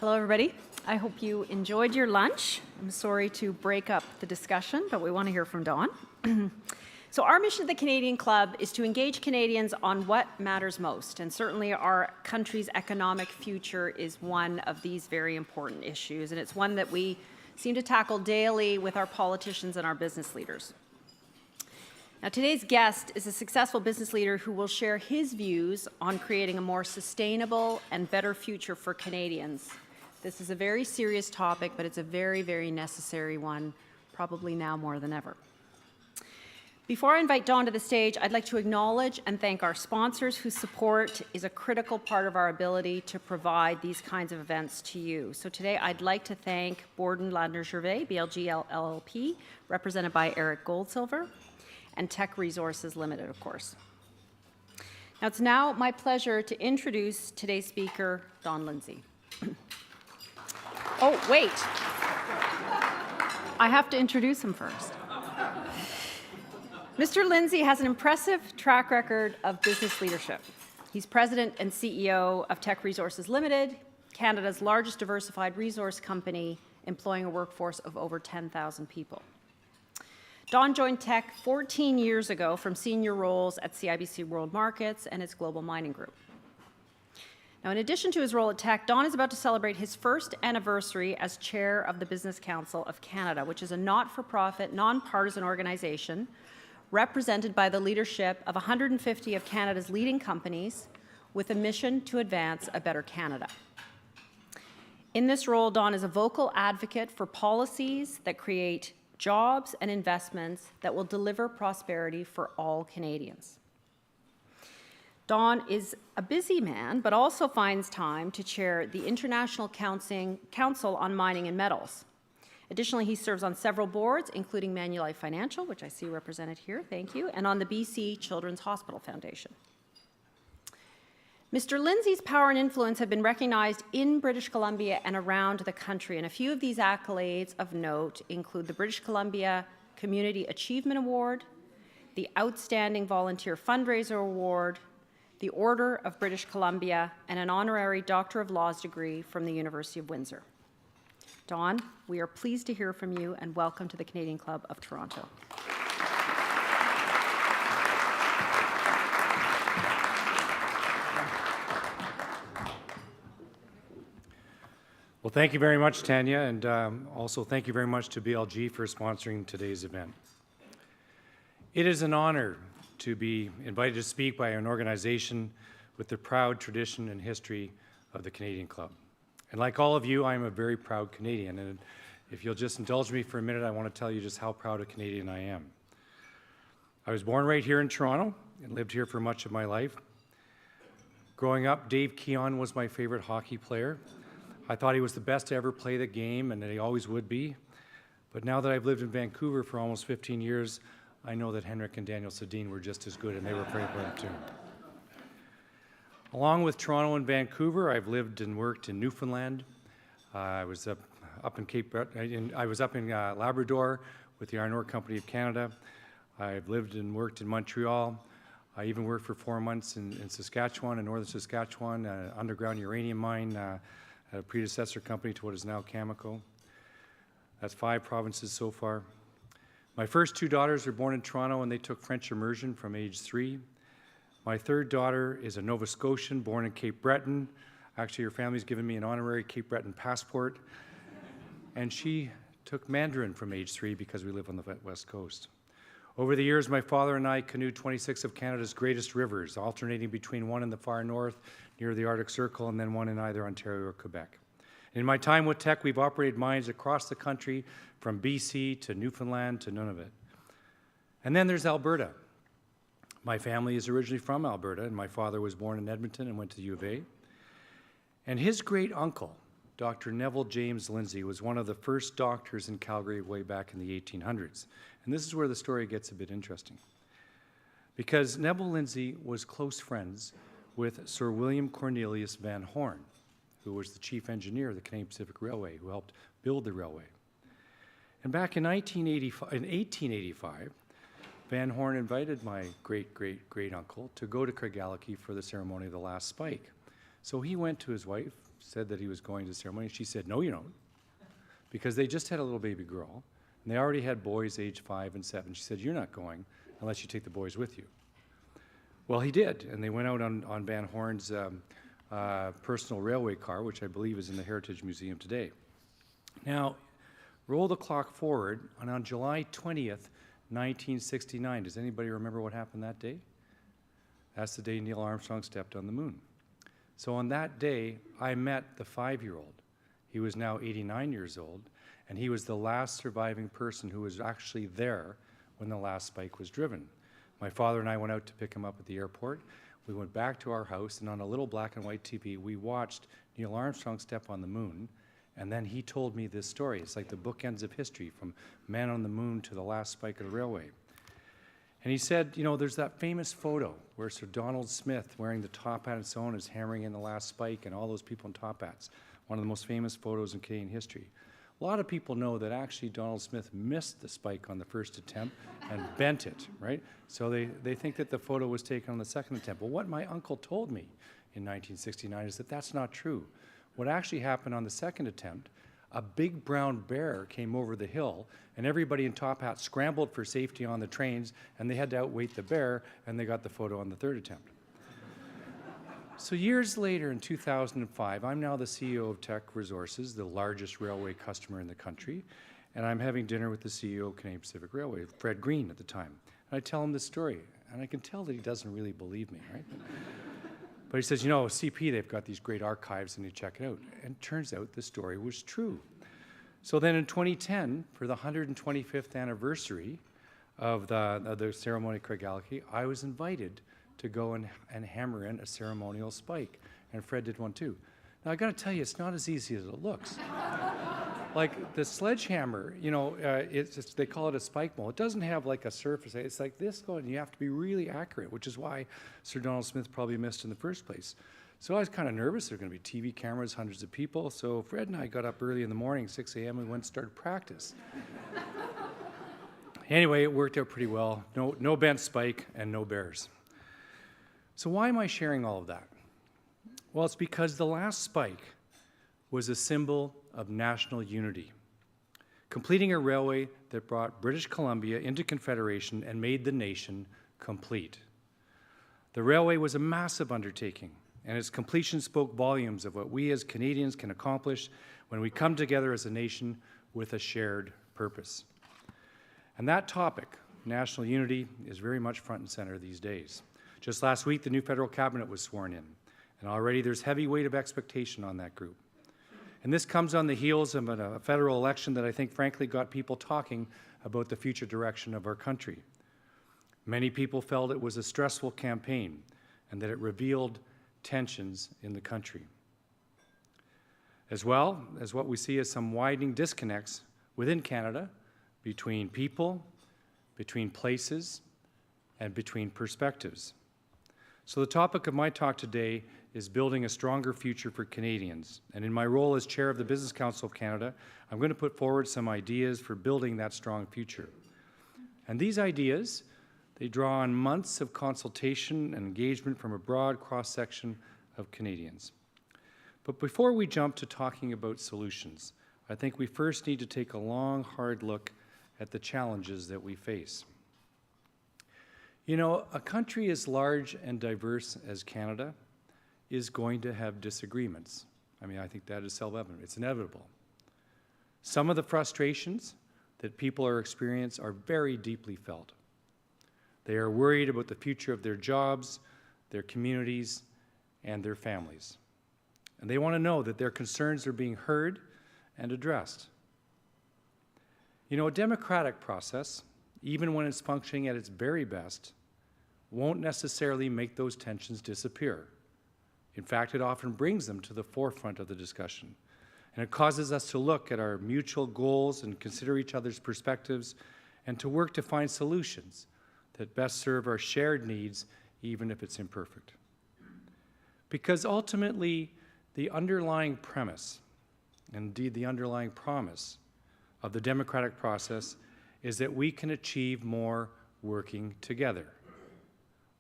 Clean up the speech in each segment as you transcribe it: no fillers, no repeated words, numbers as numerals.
Hello, everybody. I hope you enjoyed your lunch. I'm sorry to break up the discussion, but we want to hear from Dawn. So our mission at the Canadian Club is to engage Canadians on what matters most, and certainly our country's economic future is one of these very important issues, and it's one that we seem to tackle daily with our politicians and our business leaders. Now, today's guest is a successful business leader who will share his views on creating a more sustainable and better future for Canadians. This is a very serious topic, but it's a very, very necessary one, probably now more than ever. Before I invite Dawn to the stage, I'd like to acknowledge and thank our sponsors whose support is a critical part of our ability to provide these kinds of events to you. So today I'd like to thank Borden Ladner Gervais, BLG LLP, represented by Eric Goldsilver, and Teck Resources Limited, of course. Now it's now my pleasure to introduce today's speaker, Don Lindsay. Oh, wait. I have to introduce him first. Mr. Lindsay has an impressive track record of business leadership. He's president and CEO of Teck Resources Limited, Canada's largest diversified resource company, employing a workforce of over 10,000 people. Don joined Teck 14 years ago from senior roles at CIBC World Markets and its global mining group. Now, in addition to his role at Teck, Don is about to celebrate his first anniversary as chair of the Business Council of Canada, which is a not-for-profit, non-partisan organization represented by the leadership of 150 of Canada's leading companies with a mission to advance a better Canada. In this role, Don is a vocal advocate for policies that create jobs and investments that will deliver prosperity for all Canadians. Don is a busy man, but also finds time to chair the International Council on Mining and Metals. Additionally, he serves on several boards, including Manulife Financial, which I see represented here, thank you, and on the BC Children's Hospital Foundation. Mr. Lindsay's power and influence have been recognized in British Columbia and around the country, and a few of these accolades of note include the British Columbia Community Achievement Award, the Outstanding Volunteer Fundraiser Award, the Order of British Columbia, and an honorary Doctor of Laws degree from the University of Windsor. Don, we are pleased to hear from you, and welcome to the Canadian Club of Toronto. Well, thank you very much, Tanya, and also thank you very much to BLG for sponsoring today's event. It is an honor to be invited to speak by an organization with the proud tradition and history of the Canadian Club. And like all of you, I am a very proud Canadian, and if you'll just indulge me for a minute, I want to tell you just how proud a Canadian I am. I was born right here in Toronto and lived here for much of my life. Growing up, Dave Keon was my favorite hockey player. I thought he was the best to ever play the game, and that he always would be. But now that I've lived in Vancouver for almost 15 years, I know that Henrik and Daniel Sedin were just as good, and they were pretty good too. Along with Toronto and Vancouver, I've lived and worked in Newfoundland. I was up in Labrador with the Iron Ore Company of Canada. I've lived and worked in Montreal. I even worked for 4 months in Saskatchewan, in northern Saskatchewan, an underground uranium mine, at a predecessor company to what is now Cameco. That's 5 provinces so far. My first 2 daughters were born in Toronto, and they took French immersion from age 3. My third daughter is a Nova Scotian born in Cape Breton. Actually, her family's given me an honorary Cape Breton passport. And she took Mandarin from age 3 because we live on the West Coast. Over the years, my father and I canoed 26 of Canada's greatest rivers, alternating between one in the far north near the Arctic Circle and then one in either Ontario or Quebec. In my time with Teck, we've operated mines across the country from BC to Newfoundland to Nunavut. And then there's Alberta. My family is originally from Alberta, and my father was born in Edmonton and went to the U of A. And his great uncle, Dr. Neville James Lindsay, was one of the first doctors in Calgary way back in the 1800s. And this is where the story gets a bit interesting. Because Neville Lindsay was close friends with Sir William Cornelius Van Horne, who was the chief engineer of the Canadian Pacific Railway, who helped build the railway. And back in 1885, Van Horne invited my great-great-great-uncle to go to Craigellachie for the ceremony of the last spike. So he went to his wife, said that he was going to the ceremony. She said, no, you don't, because they just had a little baby girl, and they already had boys age 5 and 7. She said, you're not going unless you take the boys with you. Well, he did, and they went out on Van Horn's personal railway car, which I believe is in the Heritage Museum today. Now, roll the clock forward, and on July 20th, 1969, does anybody remember what happened that day? That's the day Neil Armstrong stepped on the moon. So on that day, I met the 5-year-old. He was now 89 years old, and he was the last surviving person who was actually there when the last spike was driven. My father and I went out to pick him up at the airport. We went back to our house, and on a little black and white TV, we watched Neil Armstrong step on the moon, and then he told me this story. It's like the bookends of history, from man on the moon to the last spike of the railway. And he said, you know, there's that famous photo where Sir Donald Smith, wearing the top hat and so on, is hammering in the last spike, and all those people in top hats. One of the most famous photos in Canadian history. A lot of people know that actually Donald Smith missed the spike on the first attempt and bent it, right? So they think that the photo was taken on the second attempt. Well, what my uncle told me in 1969 is that that's not true. What actually happened on the second attempt, a big brown bear came over the hill, and everybody in top hats scrambled for safety on the trains, and they had to outweight the bear, and they got the photo on the third attempt. So years later, in 2005, I'm now the CEO of Teck Resources, the largest railway customer in the country, and I'm having dinner with the CEO of Canadian Pacific Railway, Fred Green at the time. And I tell him this story, and I can tell that he doesn't really believe me, right? But he says, you know, CP, they've got these great archives, and you check it out. And it turns out the story was true. So then in 2010, for the 125th anniversary of the ceremony at Craigellachie, I was invited to go and hammer in a ceremonial spike. And Fred did one too. Now I gotta tell you, it's not as easy as it looks. Like the sledgehammer, you know, they call it a spike mold. It doesn't have like a surface. It's like this going, you have to be really accurate, which is why Sir Donald Smith probably missed in the first place. So I was kind of nervous. There were going to be TV cameras, hundreds of people. So Fred and I got up early in the morning, 6 a.m., and went and started practice. Anyway, it worked out pretty well. No bent spike and no bears. So why am I sharing all of that? Well, it's because the last spike was a symbol of national unity, completing a railway that brought British Columbia into Confederation and made the nation complete. The railway was a massive undertaking, and its completion spoke volumes of what we as Canadians can accomplish when we come together as a nation with a shared purpose. And that topic, national unity, is very much front and center these days. Just last week, the new federal cabinet was sworn in, and already there's heavy weight of expectation on that group. And this comes on the heels of a federal election that I think frankly got people talking about the future direction of our country. Many people felt it was a stressful campaign and that it revealed tensions in the country. As well as what we see as some widening disconnects within Canada between people, between places, and between perspectives. So the topic of my talk today is building a stronger future for Canadians. And in my role as chair of the Business Council of Canada, I'm going to put forward some ideas for building that strong future. And these ideas, they draw on months of consultation and engagement from a broad cross-section of Canadians. But before we jump to talking about solutions, I think we first need to take a long, hard look at the challenges that we face. You know, a country as large and diverse as Canada is going to have disagreements. I mean, I think that is self-evident. It's inevitable. Some of the frustrations that people are experiencing are very deeply felt. They are worried about the future of their jobs, their communities, and their families. And they want to know that their concerns are being heard and addressed. You know, a democratic process, even when it's functioning at its very best, won't necessarily make those tensions disappear. In fact, it often brings them to the forefront of the discussion. And it causes us to look at our mutual goals and consider each other's perspectives and to work to find solutions that best serve our shared needs, even if it's imperfect. Because ultimately, the underlying premise, indeed the underlying promise of the democratic process is that we can achieve more working together.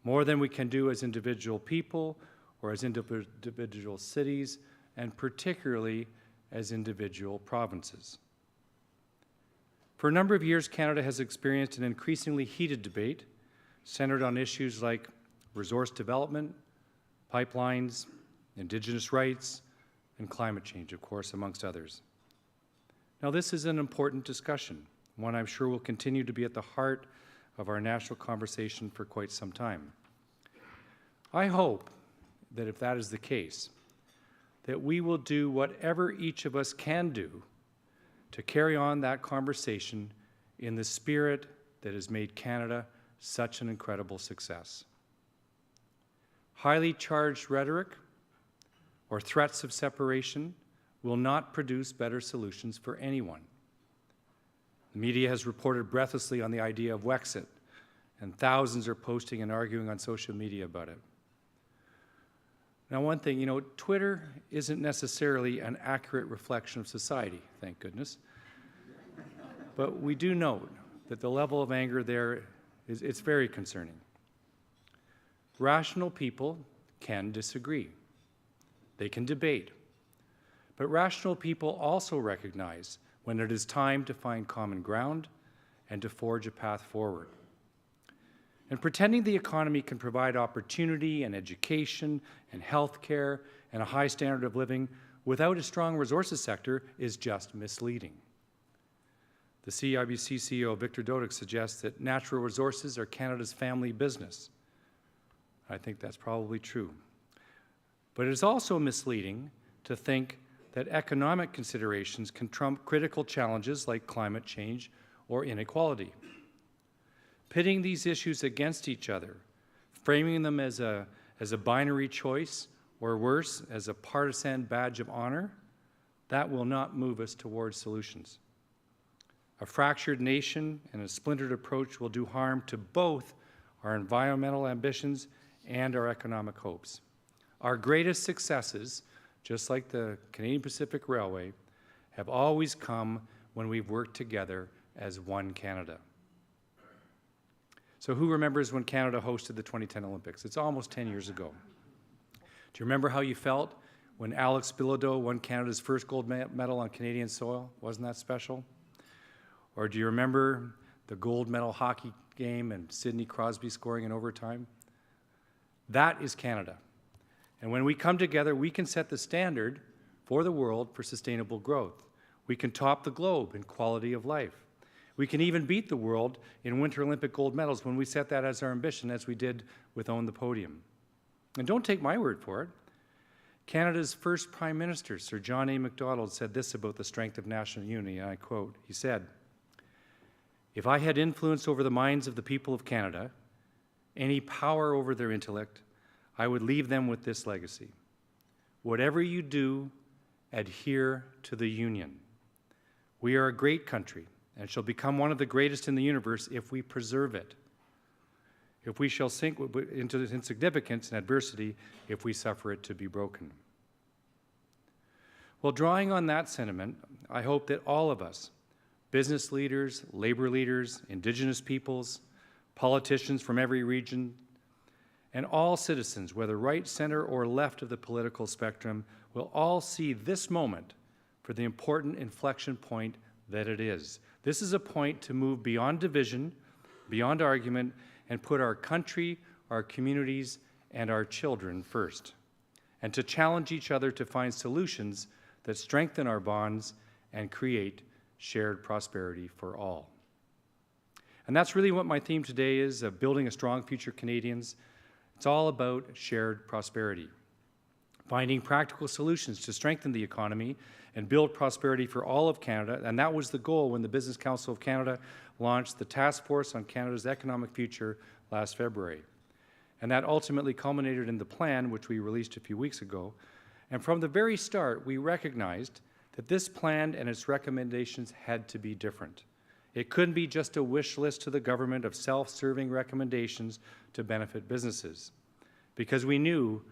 More than we can do as individual people or as individual cities and particularly as individual provinces. For a number of years, Canada has experienced an increasingly heated debate centered on issues like resource development, pipelines, Indigenous rights, and climate change, of course, amongst others. Now, this is an important discussion, one I'm sure will continue to be at the heart of our national conversation for quite some time. I hope that if that is the case, that we will do whatever each of us can do to carry on that conversation in the spirit that has made Canada such an incredible success. Highly charged rhetoric or threats of separation will not produce better solutions for anyone. The media has reported breathlessly on the idea of Wexit, and thousands are posting and arguing on social media about it. Now, one thing, Twitter isn't necessarily an accurate reflection of society, thank goodness. But we do note that the level of anger there it's very concerning. Rational people can disagree. They can debate. But rational people also recognize when it is time to find common ground and to forge a path forward. And pretending the economy can provide opportunity and education and health care and a high standard of living without a strong resources sector is just misleading. The CIBC CEO, Victor Dodig, suggests that natural resources are Canada's family business. I think that's probably true. But it is also misleading to think that economic considerations can trump critical challenges like climate change or inequality. Pitting these issues against each other, framing them as a binary choice, or worse, as a partisan badge of honor, that will not move us towards solutions. A fractured nation and a splintered approach will do harm to both our environmental ambitions and our economic hopes. Our greatest successes, just like the Canadian Pacific Railway, have always come when we've worked together as one Canada. So who remembers when Canada hosted the 2010 Olympics? It's almost 10 years ago. Do you remember how you felt when Alex Bilodeau won Canada's first gold medal on Canadian soil? Wasn't that special? Or do you remember the gold medal hockey game and Sidney Crosby scoring in overtime? That is Canada. And when we come together, we can set the standard for the world for sustainable growth. We can top the globe in quality of life. We can even beat the world in Winter Olympic gold medals when we set that as our ambition, as we did with Own the Podium. And don't take my word for it. Canada's first Prime Minister, Sir John A. Macdonald, said this about the strength of national unity, and I quote, he said, "If I had influence over the minds of the people of Canada, any power over their intellect, I would leave them with this legacy. Whatever you do, adhere to the Union. We are a great country and shall become one of the greatest in the universe if we preserve it. If we shall sink into insignificance and adversity, if we suffer it to be broken." Well, drawing on that sentiment, I hope that all of us, business leaders, labor leaders, Indigenous peoples, politicians from every region, and all citizens, whether right, center, or left of the political spectrum, will all see this moment for the important inflection point that it is. This is a point to move beyond division, beyond argument, and put our country, our communities, and our children first, and to challenge each other to find solutions that strengthen our bonds and create shared prosperity for all. And that's really what my theme today is, building a strong future Canadians. It's all about shared prosperity, finding practical solutions to strengthen the economy and build prosperity for all of Canada. And that was the goal when the Business Council of Canada launched the Task Force on Canada's Economic Future last February. And that ultimately culminated in the plan, which we released a few weeks ago. And from the very start, we recognized that this plan and its recommendations had to be different. It couldn't be just a wish list to the government of self-serving recommendations to benefit businesses, because we knew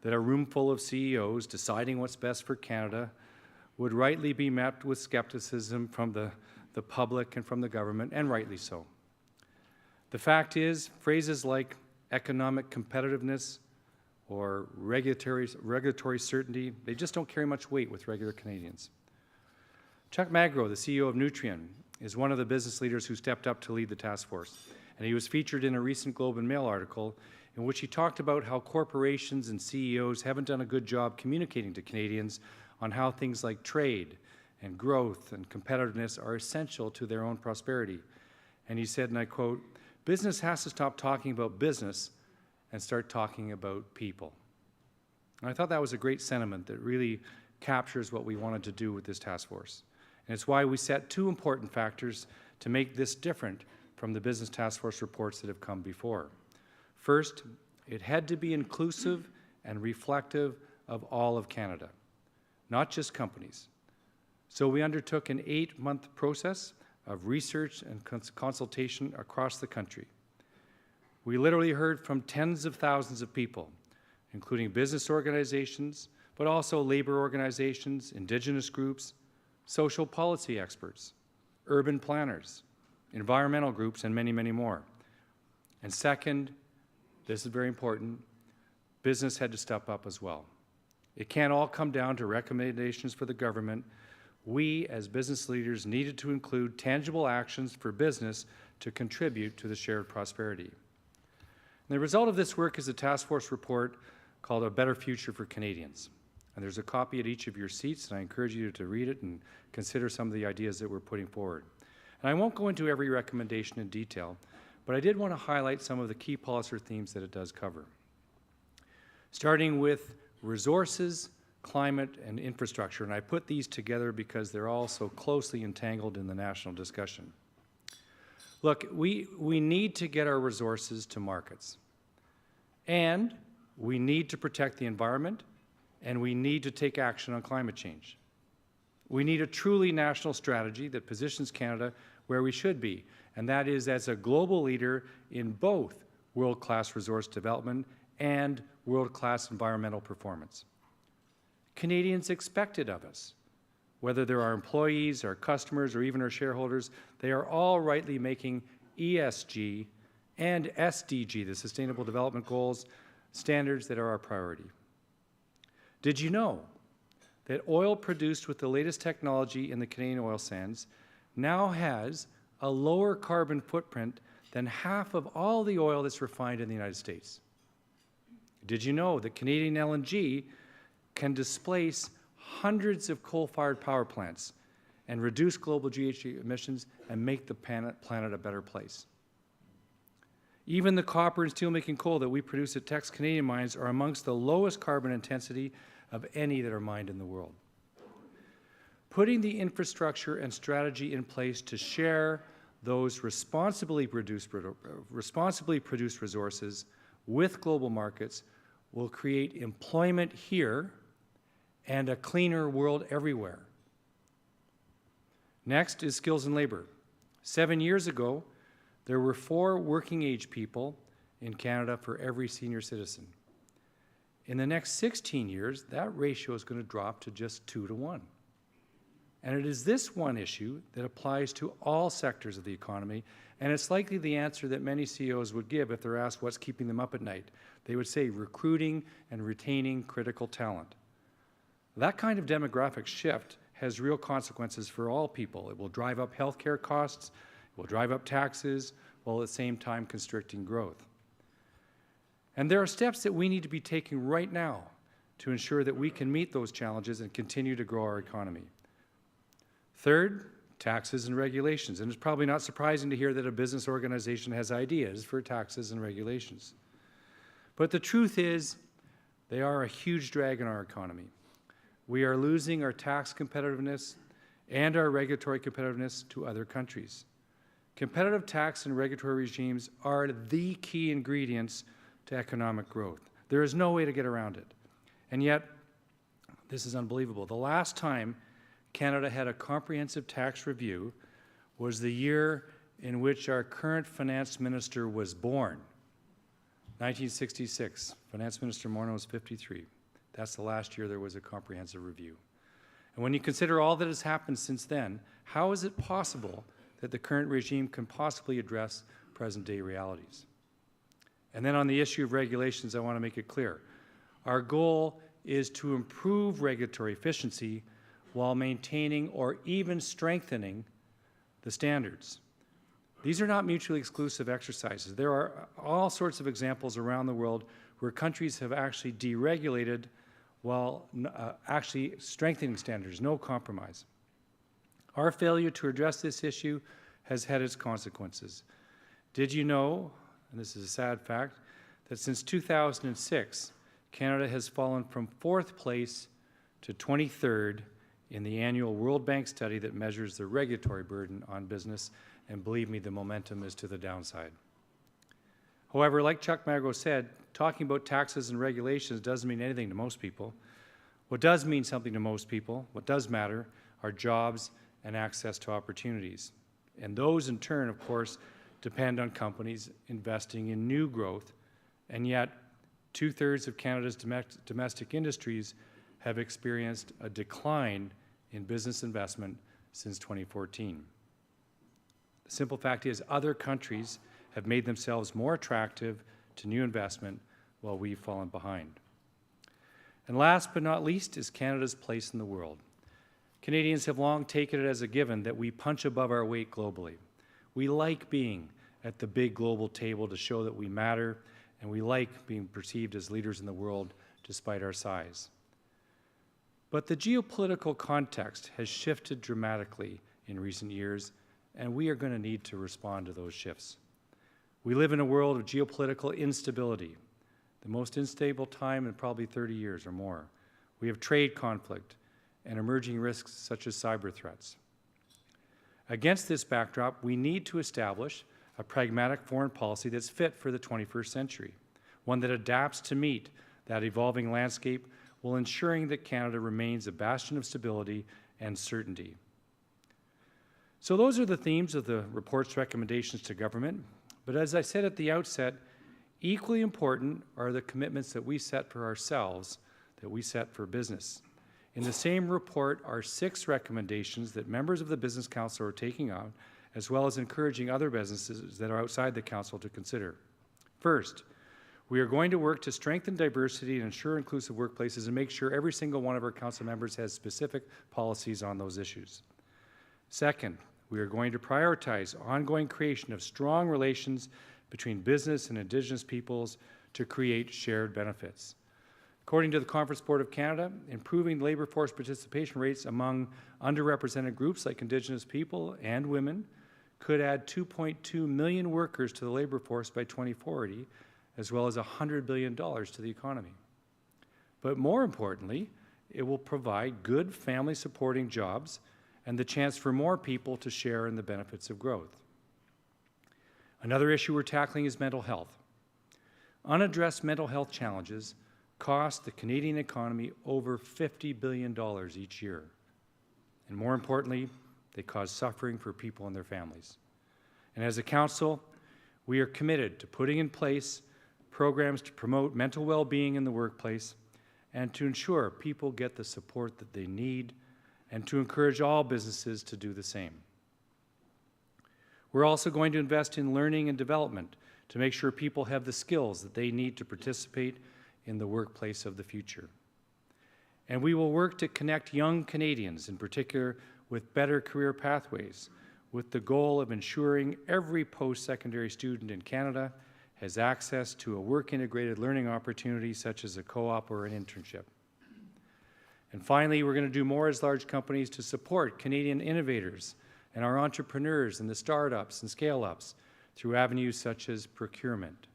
that a room full of CEOs deciding what's best for Canada would rightly be met with skepticism from the public and from the government, and rightly so. The fact is, phrases like economic competitiveness, or regulatory certainty, they just don't carry much weight with regular Canadians. Chuck Magro, the CEO of Nutrien, is one of the business leaders who stepped up to lead the task force, and he was featured in a recent Globe and Mail article in which he talked about how corporations and CEOs haven't done a good job communicating to Canadians on how things like trade and growth and competitiveness are essential to their own prosperity. And he said, and I quote, "Business has to stop talking about business and start talking about people." And I thought that was a great sentiment that really captures what we wanted to do with this task force. And it's why we set two important factors to make this different from the business task force reports that have come before. First, it had to be inclusive and reflective of all of Canada, not just companies. So we undertook an 8-month process of research and consultation across the country. We literally heard from tens of thousands of people, including business organizations, but also labor organizations, Indigenous groups, social policy experts, urban planners, environmental groups, and many, many more. And second, this is very important, business had to step up as well. It can't all come down to recommendations for the government. We, as business leaders, needed to include tangible actions for business to contribute to the shared prosperity. And the result of this work is a task force report called A Better Future for Canadians. And there's a copy at each of your seats, and I encourage you to read it and consider some of the ideas that we're putting forward. And I won't go into every recommendation in detail, but I did want to highlight some of the key policy themes that it does cover. Starting with resources, climate, and infrastructure, and I put these together because they're all so closely entangled in the national discussion. Look, we need to get our resources to markets, and we need to protect the environment, and we need to take action on climate change. We need a truly national strategy that positions Canada where we should be, and that is as a global leader in both world-class resource development and world-class environmental performance. Canadians expect it of us. Whether they're our employees, our customers, or even our shareholders, they are all rightly making ESG and SDG, the Sustainable Development Goals, standards that are our priority. Did you know that oil produced with the latest technology in the Canadian oil sands now has a lower carbon footprint than half of all the oil that's refined in the United States? Did you know that Canadian LNG can displace hundreds of coal-fired power plants and reduce global GHG emissions and make the planet a better place? Even the copper and steelmaking coal that we produce at Teck's Canadian mines are amongst the lowest carbon intensity of any that are mined in the world. Putting the infrastructure and strategy in place to share those responsibly produced resources with global markets will create employment here and a cleaner world everywhere. Next is skills and labor. 7 years ago, there were 4 working-age people in Canada for every senior citizen. In the next 16 years, that ratio is going to drop to just 2 to 1. And it is this one issue that applies to all sectors of the economy, and it's likely the answer that many CEOs would give if they're asked what's keeping them up at night. They would say recruiting and retaining critical talent. That kind of demographic shift has real consequences for all people. It will drive up healthcare costs, it will drive up taxes, while at the same time constricting growth. And there are steps that we need to be taking right now to ensure that we can meet those challenges and continue to grow our economy. Third, taxes and regulations. And it's probably not surprising to hear that a business organization has ideas for taxes and regulations. But the truth is, they are a huge drag on our economy. We are losing our tax competitiveness and our regulatory competitiveness to other countries. Competitive tax and regulatory regimes are the key ingredients to economic growth. There is no way to get around it. And yet, this is unbelievable. The last time Canada had a comprehensive tax review was the year in which our current finance minister was born, 1966. Finance Minister Morneau was 53. That's the last year there was a comprehensive review. And when you consider all that has happened since then, how is it possible that the current regime can possibly address present-day realities? And then on the issue of regulations, I want to make it clear. Our goal is to improve regulatory efficiency while maintaining or even strengthening the standards. These are not mutually exclusive exercises. There are all sorts of examples around the world where countries have actually deregulated while actually strengthening standards, no compromise. Our failure to address this issue has had its consequences. Did you know, and this is a sad fact, that since 2006, Canada has fallen from 4th place to 23rd in the annual World Bank study that measures the regulatory burden on business, and believe me, the momentum is to the downside. However, like Chuck Magro said, talking about taxes and regulations doesn't mean anything to most people. What does mean something to most people, what does matter, are jobs and access to opportunities. And those, in turn, of course, depend on companies investing in new growth, and yet 2/3 of Canada's domestic industries have experienced a decline in business investment since 2014. The simple fact is, other countries have made themselves more attractive to new investment while we've fallen behind. And last but not least is Canada's place in the world. Canadians have long taken it as a given that we punch above our weight globally. We like being at the big global table to show that we matter, and we like being perceived as leaders in the world despite our size. But the geopolitical context has shifted dramatically in recent years, and we are going to need to respond to those shifts. We live in a world of geopolitical instability, the most unstable time in probably 30 years or more. We have trade conflict and emerging risks such as cyber threats. Against this backdrop, we need to establish a pragmatic foreign policy that's fit for the 21st century, one that adapts to meet that evolving landscape while ensuring that Canada remains a bastion of stability and certainty. So those are the themes of the report's recommendations to government. But as I said at the outset, equally important are the commitments that we set for ourselves, that we set for business. In the same report are 6 recommendations that members of the Business Council are taking on, as well as encouraging other businesses that are outside the Council to consider. First, we are going to work to strengthen diversity and ensure inclusive workplaces and make sure every single one of our Council members has specific policies on those issues. Second, we are going to prioritize ongoing creation of strong relations between business and Indigenous peoples to create shared benefits. According to the Conference Board of Canada, improving labor force participation rates among underrepresented groups like Indigenous people and women could add 2.2 million workers to the labor force by 2040, as well as $100 billion to the economy. But more importantly, it will provide good family-supporting jobs and the chance for more people to share in the benefits of growth. Another issue we're tackling is mental health. Unaddressed mental health challenges cost the Canadian economy over $50 billion each year. And more importantly, they cause suffering for people and their families. And as a council, we are committed to putting in place programs to promote mental well-being in the workplace and to ensure people get the support that they need and to encourage all businesses to do the same. We're also going to invest in learning and development to make sure people have the skills that they need to participate in the workplace of the future. And we will work to connect young Canadians, in particular, with better career pathways, with the goal of ensuring every post-secondary student in Canada has access to a work-integrated learning opportunity such as a co-op or an internship. And finally, we're going to do more as large companies to support Canadian innovators and our entrepreneurs and the startups and scale-ups through avenues such as procurement.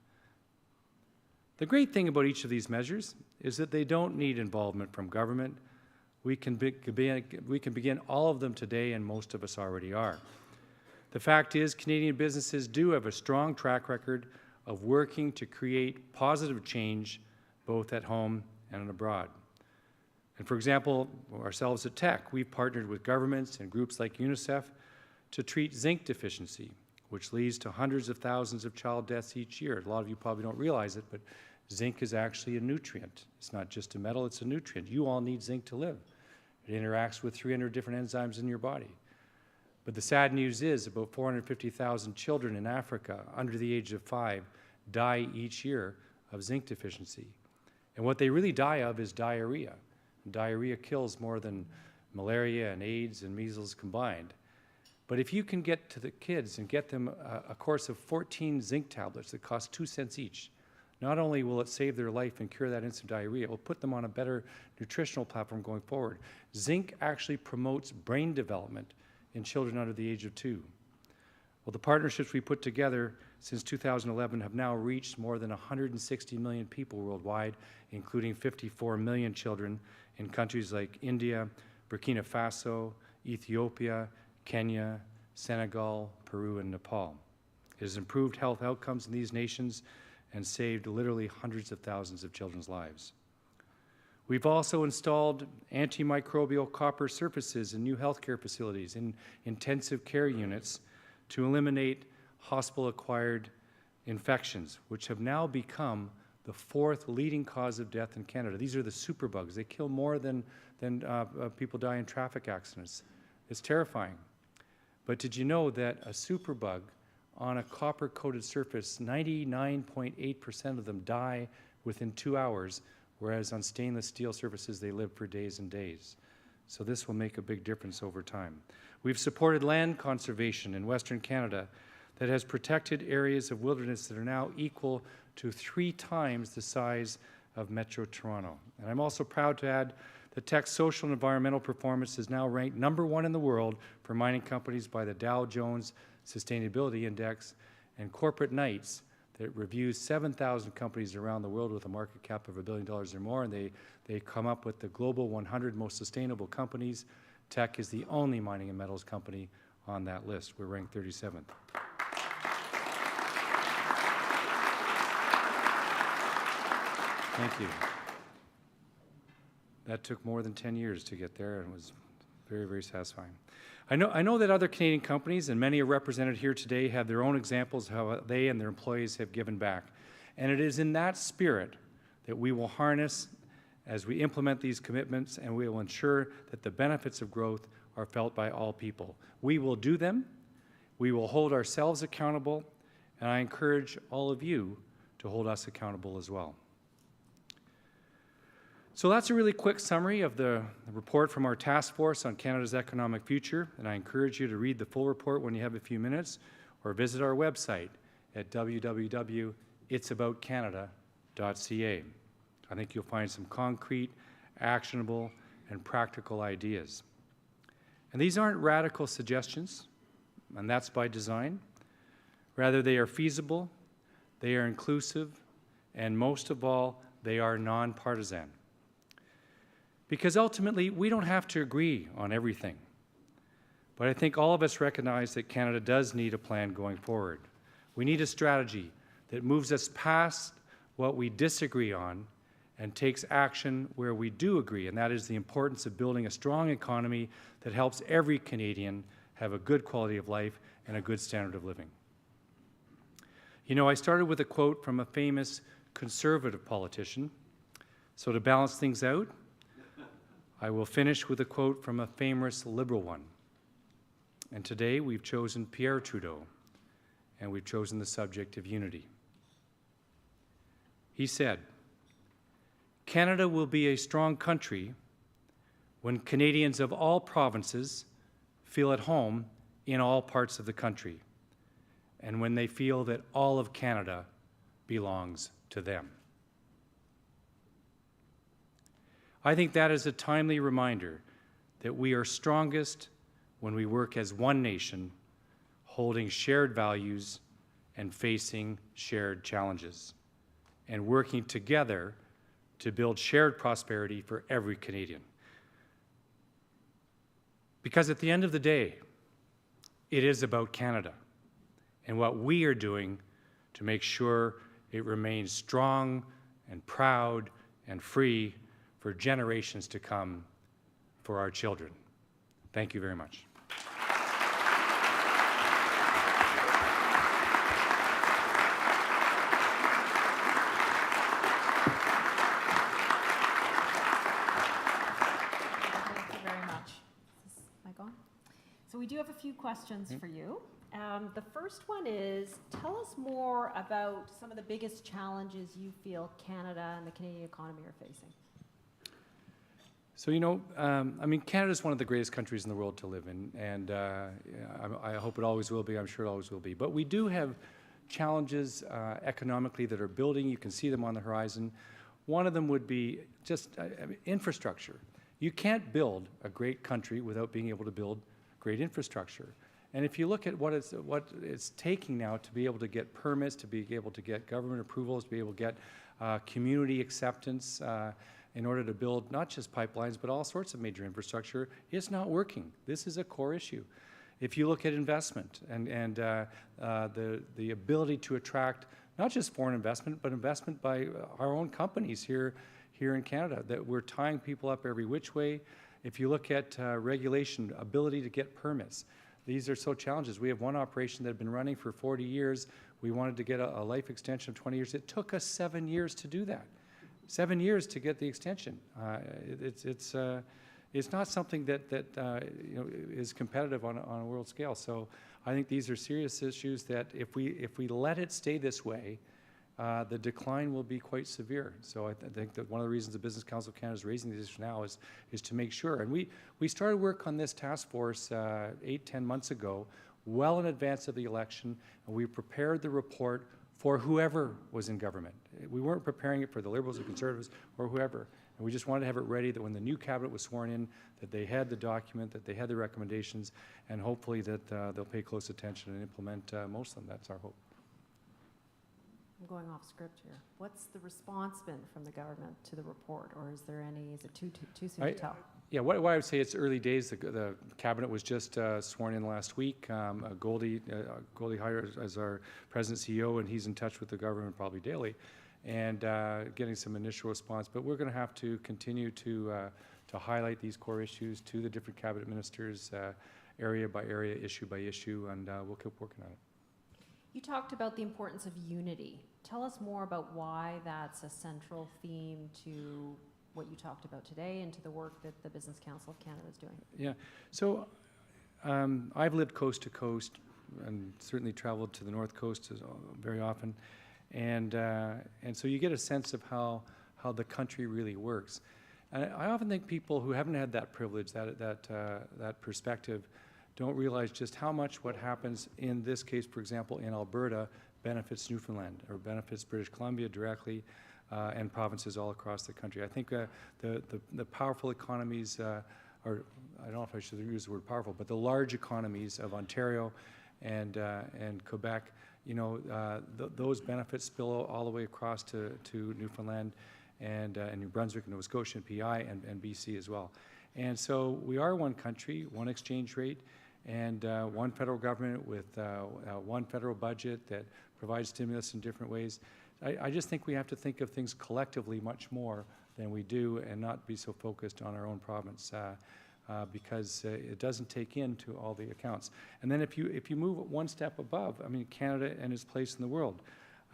The great thing about each of these measures is that they don't need involvement from government. We can begin all of them today, and most of us already are. The fact is, Canadian businesses do have a strong track record of working to create positive change both at home and abroad. And for example, ourselves at Teck, we've partnered with governments and groups like UNICEF to treat zinc deficiency, which leads to hundreds of thousands of child deaths each year. A lot of you probably don't realize it, but zinc is actually a nutrient. It's not just a metal, it's a nutrient. You all need zinc to live. It interacts with 300 different enzymes in your body. But the sad news is about 450,000 children in Africa under the age of 5 die each year of zinc deficiency. And what they really die of is diarrhea. Diarrhea kills more than malaria and AIDS and measles combined. But if you can get to the kids and get them a course of 14 zinc tablets that cost 2 cents each, not only will it save their life and cure that instant diarrhea, it will put them on a better nutritional platform going forward. Zinc actually promotes brain development in children under the age of 2. Well, the partnerships we put together since 2011 have now reached more than 160 million people worldwide, including 54 million children in countries like India, Burkina Faso, Ethiopia, Kenya, Senegal, Peru, and Nepal. It has improved health outcomes in these nations and saved literally hundreds of thousands of children's lives. We've also installed antimicrobial copper surfaces in new healthcare facilities, in intensive care units, to eliminate hospital-acquired infections, which have now become the 4th leading cause of death in Canada. These are the superbugs. They kill more than people die in traffic accidents. It's terrifying. But did you know that a superbug on a copper-coated surface, 99.8% of them die within 2 hours, whereas on stainless steel surfaces, they live for days and days. So this will make a big difference over time. We've supported land conservation in Western Canada that has protected areas of wilderness that are now equal to 3 times the size of Metro Toronto. And I'm also proud to add that Teck's social and environmental performance is now ranked #1 in the world for mining companies by the Dow Jones Sustainability Index, and Corporate Knights that reviews 7,000 companies around the world with a market cap of $1 billion or more, and they come up with the global 100 most sustainable companies. Teck is the only mining and metals company on that list. We're ranked 37th. Thank you. That took more than 10 years to get there, and was very, very satisfying. I know that other Canadian companies, and many are represented here today, have their own examples of how they and their employees have given back. And it is in that spirit that we will harness as we implement these commitments, and we will ensure that the benefits of growth are felt by all people. We will do them, we will hold ourselves accountable, and I encourage all of you to hold us accountable as well. So that's a really quick summary of the report from our task force on Canada's economic future, and I encourage you to read the full report when you have a few minutes, or visit our website at www.itsaboutcanada.ca. I think you'll find some concrete, actionable, and practical ideas. And these aren't radical suggestions, and that's by design. Rather, they are feasible, they are inclusive, and most of all, they are nonpartisan. Because ultimately, we don't have to agree on everything. But I think all of us recognize that Canada does need a plan going forward. We need a strategy that moves us past what we disagree on and takes action where we do agree, and that is the importance of building a strong economy that helps every Canadian have a good quality of life and a good standard of living. You know, I started with a quote from a famous conservative politician, so to balance things out, I will finish with a quote from a famous liberal one. And today we've chosen Pierre Trudeau, and we've chosen the subject of unity. He said, "Canada will be a strong country when Canadians of all provinces feel at home in all parts of the country, and when they feel that all of Canada belongs to them." I think that is a timely reminder that we are strongest when we work as one nation, holding shared values and facing shared challenges, and working together to build shared prosperity for every Canadian. Because at the end of the day, it is about Canada and what we are doing to make sure it remains strong and proud and free for generations to come, for our children. Thank you very much. Thank you very much. Is this mic on? So we do have a few questions for you. The first one is, tell us more about some of the biggest challenges you feel Canada and the Canadian economy are facing. So, I mean, Canada is one of the greatest countries in the world to live in, and I hope it always will be. I'm sure it always will be. But we do have challenges economically that are building. You can see them on the horizon. One of them would be just infrastructure. You can't build a great country without being able to build great infrastructure. And if you look at what it's taking now to be able to get permits, to be able to get government approvals, to be able to get community acceptance in order to build not just pipelines, but all sorts of major infrastructure, it's not working. This is a core issue. If you look at investment and the ability to attract not just foreign investment, but investment by our own companies here in Canada, that we're tying people up every which way. If you look at regulation, ability to get permits, these are so challenges. We have one operation that had been running for 40 years. We wanted to get a life extension of 20 years. It took us 7 years to do that. 7 years to get the extension. It's not something that is competitive on a world scale. So I think these are serious issues that if we let it stay this way, the decline will be quite severe. So I think that one of the reasons the Business Council of Canada is raising these issues now is to make sure. And we started work on this task force 8-10 months ago, well in advance of the election, and we prepared the report for whoever was in government. We weren't preparing it for the Liberals or Conservatives or whoever. And we just wanted to have it ready that when the new cabinet was sworn in, that they had the document, that they had the recommendations, and hopefully that they'll pay close attention and implement most of them. That's our hope. I'm going off script here. What's the response been from the government to the report, or is it too soon to tell? Yeah, what I would say, it's early days. The cabinet was just sworn in last week. Goldie hired as our president CEO, and he's in touch with the government probably daily, and getting some initial response. But we're going to have to continue to highlight these core issues to the different cabinet ministers, area by area, issue by issue, and we'll keep working on it. You talked about the importance of unity. Tell us more about why that's a central theme to what you talked about today and to the work that the Business Council of Canada is doing. Yeah, so I've lived coast to coast and certainly traveled to the North Coast very often, and so you get a sense of how the country really works. And I often think people who haven't had that privilege, that perspective, don't realize just how much what happens in this case, for example, in Alberta, benefits Newfoundland or benefits British Columbia directly, and provinces all across the country. I think the powerful economies, or I don't know if I should use the word powerful, but the large economies of Ontario and Quebec, those benefits spill all the way across to Newfoundland and New Brunswick, and Nova Scotia, and PI, and BC as well. And so we are one country, one exchange rate, and one federal government with one federal budget that provides stimulus in different ways. I just think we have to think of things collectively much more than we do, and not be so focused on our own province, because it doesn't take into all the accounts. And then if you move one step above, I mean, Canada and its place in the world.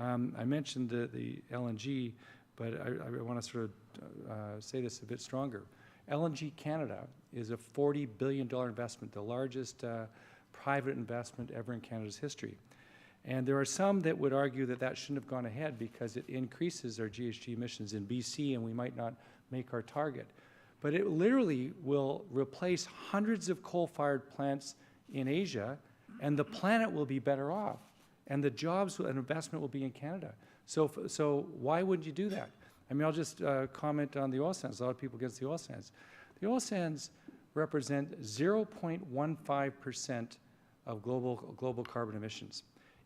I mentioned the LNG, but I want to sort of say this a bit stronger. LNG Canada is a $40 billion investment, the largest private investment ever in Canada's history. And there are some that would argue that shouldn't have gone ahead because it increases our GHG emissions in BC, and we might not make our target. But it literally will replace hundreds of coal-fired plants in Asia, and the planet will be better off, and the jobs and investment will be in Canada. So why wouldn't you do that? I mean, I'll just comment on the oil sands. A lot of people against the oil sands. The oil sands represent 0.15% of global carbon emissions.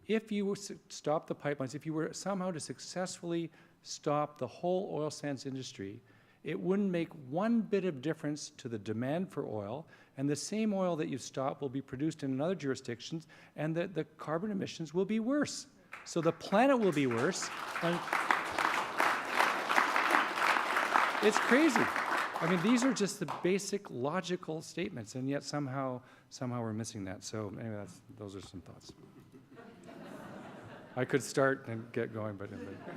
If you were to stop the pipelines, if you were somehow to successfully stop the whole oil sands industry, it wouldn't make one bit of difference to the demand for oil, and the same oil that you stop will be produced in other jurisdictions, and the carbon emissions will be worse. So the planet will be worse. And it's crazy. I mean, these are just the basic logical statements, and yet somehow we're missing that. So anyway, those are some thoughts. I could start and get going, but...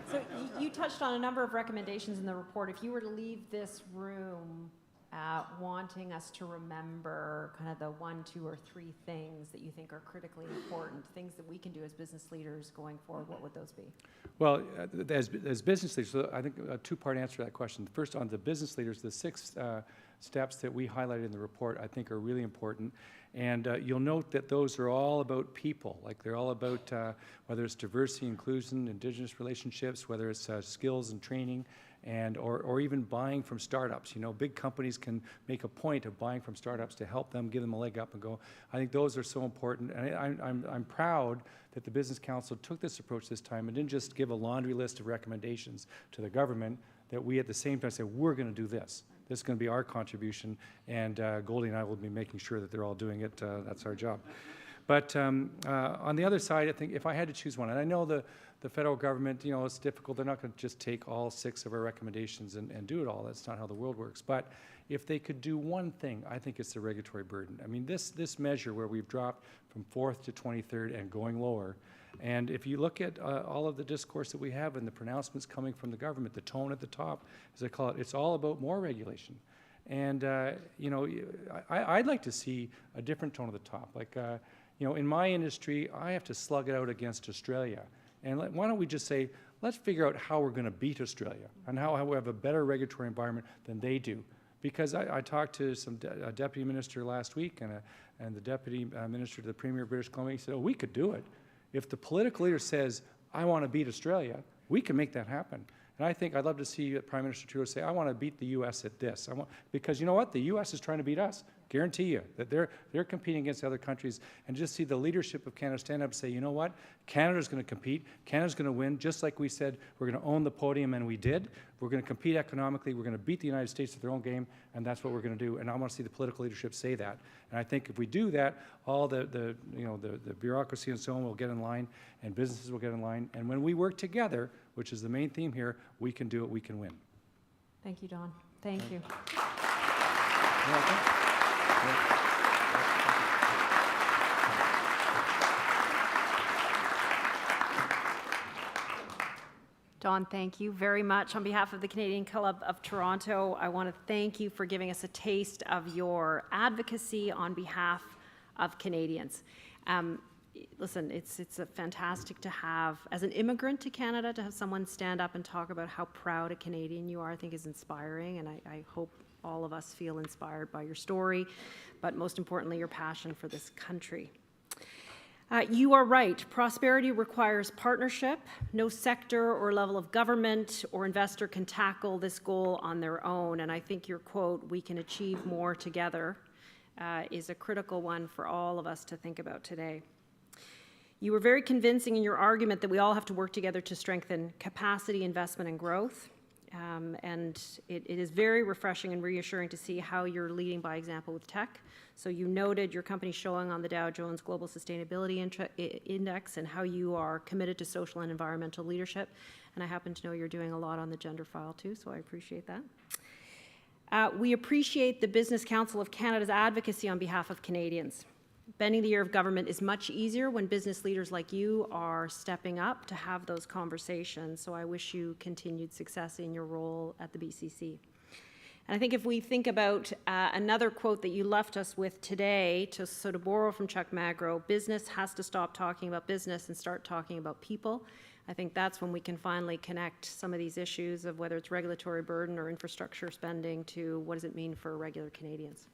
So you touched on a number of recommendations in the report. If you were to leave this room wanting us to remember kind of the 1, 2, or 3 things that you think are critically important, things that we can do as business leaders going forward, what would those be? Well, as business leaders, so I think a two-part answer to that question. First, on the business leaders, the 6 steps that we highlighted in the report I think are really important. And you'll note that those are all about people. Like they're all about whether it's diversity, inclusion, Indigenous relationships, whether it's skills and training, and or even buying from startups. You know, big companies can make a point of buying from startups to help them, give them a leg up and go. I think those are so important, and I'm proud that the Business Council took this approach this time and didn't just give a laundry list of recommendations to the government, that we at the same time said, we're going to do this. This is going to be our contribution, and Goldie and I will be making sure that they're all doing it. That's our job. But on the other side, I think if I had to choose one, and I know the federal government, you know, it's difficult. They're not going to just take all 6 of our recommendations and do it all. That's not how the world works. But if they could do one thing, I think it's the regulatory burden. I mean, this measure where we've dropped from 4th to 23rd and going lower, and if you look at all of the discourse that we have and the pronouncements coming from the government, the tone at the top, as I call it, it's all about more regulation. And, you know, I'd like to see a different tone at the top. Like, you know, in my industry, I have to slug it out against Australia. And why don't we just say, let's figure out how we're going to beat Australia and how we have a better regulatory environment than they do. Because I talked to a deputy minister last week and the deputy minister to the Premier of British Columbia. He said, oh, we could do it. If the political leader says, I want to beat Australia, we can make that happen. And I think I'd love to see Prime Minister Trudeau say, I want to beat the U.S. at this. Because you know what? The U.S. is trying to beat us. Guarantee you that they're competing against other countries, and just see the leadership of Canada stand up and say, you know what? Canada's going to compete. Canada's going to win, just like we said we're going to own the podium, and we did. We're going to compete economically. We're going to beat the United States at their own game, and that's what we're going to do. And I want to see the political leadership say that. And I think if we do that, all the bureaucracy and so on will get in line, and businesses will get in line. And when we work together, which is the main theme here, we can do it. We can win. Thank you, Don. Thank you. You're welcome. Don, thank you very much. On behalf of the Canadian Club of Toronto, I want to thank you for giving us a taste of your advocacy on behalf of Canadians. Listen, it's fantastic to have, as an immigrant to Canada, to have someone stand up and talk about how proud a Canadian you are. I think is inspiring, and I hope all of us feel inspired by your story, but most importantly, your passion for this country. You are right. Prosperity requires partnership. No sector or level of government or investor can tackle this goal on their own. And I think your quote, "We can achieve more together," is a critical one for all of us to think about today. You were very convincing in your argument that we all have to work together to strengthen capacity, investment, and growth. And it is very refreshing and reassuring to see how you're leading by example with Teck. So you noted your company showing on the Dow Jones Global Sustainability Index and how you are committed to social and environmental leadership. And I happen to know you're doing a lot on the gender file too, so I appreciate that. We appreciate the Business Council of Canada's advocacy on behalf of Canadians. Bending the ear of government is much easier when business leaders like you are stepping up to have those conversations. So I wish you continued success in your role at the BCC. And I think if we think about another quote that you left us with today, to sort of borrow from Chuck Magro, business has to stop talking about business and start talking about people. I think that's when we can finally connect some of these issues of whether it's regulatory burden or infrastructure spending to what does it mean for regular Canadians.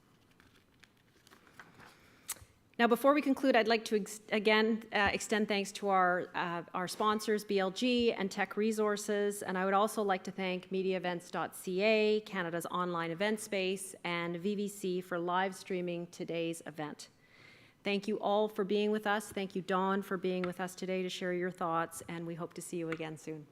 Now, before we conclude, I'd like to again extend thanks to our sponsors, BLG and Teck Resources, and I would also like to thank MediaEvents.ca, Canada's online event space, and VVC for live streaming today's event. Thank you all for being with us. Thank you, Dawn, for being with us today to share your thoughts, and we hope to see you again soon.